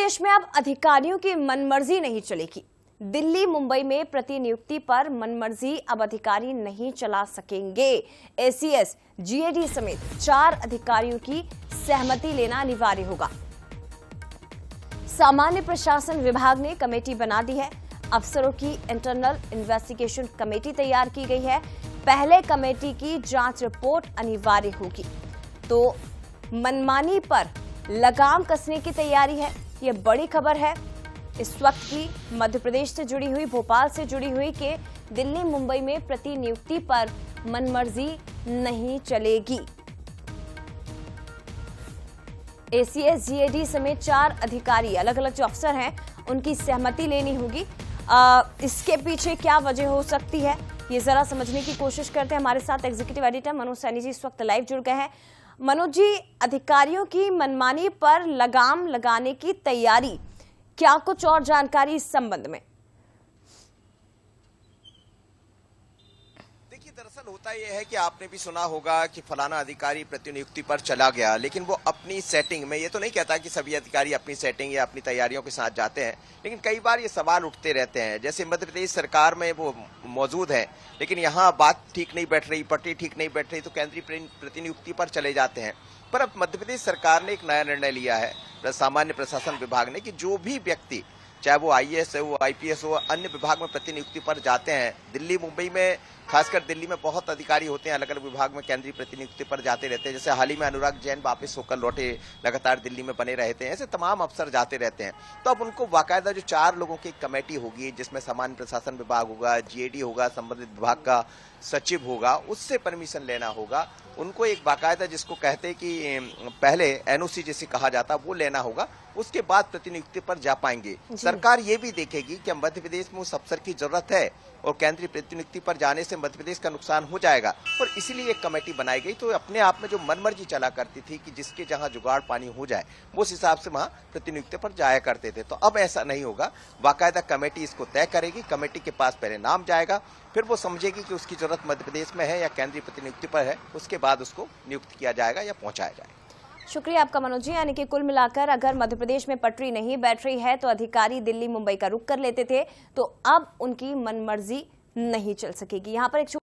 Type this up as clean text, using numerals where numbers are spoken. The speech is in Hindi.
प्रदेश में अब अधिकारियों की मनमर्जी नहीं चलेगी। दिल्ली मुंबई में प्रतिनियुक्ति पर मनमर्जी अब अधिकारी नहीं चला सकेंगे। एसीएस, जीएडी समेत 4 अधिकारियों की सहमति लेना अनिवार्य होगा। सामान्य प्रशासन विभाग ने कमेटी बना दी है। अफसरों की इंटरनल इन्वेस्टिगेशन कमेटी तैयार की गई है। पहले कमेटी की जांच रिपोर्ट अनिवार्य होगी। तो मनमानी पर लगाम कसने की तैयारी है। यह बड़ी खबर है इस वक्त की मध्य प्रदेश से जुड़ी हुई, भोपाल से जुड़ी हुई कि दिल्ली मुंबई में प्रतिनियुक्ति पर मनमर्जी नहीं चलेगी। एसीएस, जीएडी समेत 4 अधिकारी, अलग अलग जो अफसर हैं, उनकी सहमति लेनी होगी। इसके पीछे क्या वजह हो सकती है, ये जरा समझने की कोशिश करते हैं। हमारे साथ एग्जीक्यूटिव एडिटर मनोज सैनी जी इस वक्त लाइव जुड़ गए हैं। मनोज जी, अधिकारियों की मनमानी पर लगाम लगाने की तैयारी, क्या कुछ और जानकारी इस संबंध में? देखिए, दरअसल होता यह है कि आपने भी सुना होगा कि फलाना अधिकारी प्रतिनियुक्ति पर चला गया, लेकिन वो अपनी सेटिंग में, ये तो नहीं कहता कि सभी अधिकारी अपनी सेटिंग या अपनी तैयारियों के साथ जाते हैं, लेकिन कई बार ये सवाल उठते रहते हैं। जैसे मध्य प्रदेश सरकार में वो मौजूद है, लेकिन यहाँ बात ठीक नहीं बैठ रही, पटरी ठीक नहीं बैठ रही, तो केंद्रीय प्रतिनियुक्ति पर चले जाते हैं। पर अब मध्य प्रदेश सरकार ने एक नया निर्णय लिया है, सामान्य प्रशासन विभाग ने, कि जो भी व्यक्ति, चाहे वो आईएएस हो, आईपीएस हो, अन्य विभाग में प्रतिनियुक्ति पर जाते हैं, दिल्ली मुंबई में, खासकर दिल्ली में बहुत अधिकारी होते हैं, अलग अलग विभाग में केंद्रीय प्रतिनियुक्ति पर जाते रहते हैं। जैसे हाल ही में अनुराग जैन वापस होकर लौटे, लगातार दिल्ली में बने रहते हैं, ऐसे तमाम अफसर जाते रहते हैं। तो अब उनको बाकायदा जो 4 लोगों की कमेटी होगी, जिसमें सामान्य प्रशासन विभाग होगा, जीएडी होगा, संबंधित विभाग का सचिव होगा, उससे परमिशन लेना होगा। उनको एक बाकायदा, जिसको कहते हैं कि पहले एनओसी जिसे कहा जाता, वो लेना होगा, उसके बाद प्रतिनियुक्ति पर जा पाएंगे। सरकार ये भी देखेगी कि मध्य प्रदेश में उस अफसर की जरूरत है और केंद्रीय प्रतिनियुक्ति पर जाने से मध्य प्रदेश का नुकसान हो जाएगा, और इसीलिए एक कमेटी बनाई गई। तो अपने आप में जो मनमर्जी चला करती थी कि जिसके जहां जुगाड़ पानी हो जाए, उस हिसाब से वहां प्रतिनियुक्ति पर जाया करते थे। तो अब ऐसा नहीं होगा, बाकायदा कमेटी इसको तय करेगी। कमेटी के पास पहले नाम जाएगा, फिर वो समझेगी कि उसकी जरूरत मध्य प्रदेश में है या केंद्रीय प्रतिनियुक्ति पर है, उसके बाद उसको नियुक्त किया जाएगा या पहुंचाया जाएगा। शुक्रिया आपका मनोज जी। यानी कि कुल मिलाकर अगर मध्य प्रदेश में पटरी नहीं बैठ रही है तो अधिकारी दिल्ली मुंबई का रुख कर लेते थे, तो अब उनकी मनमर्जी नहीं चल सकेगी। यहाँ पर एक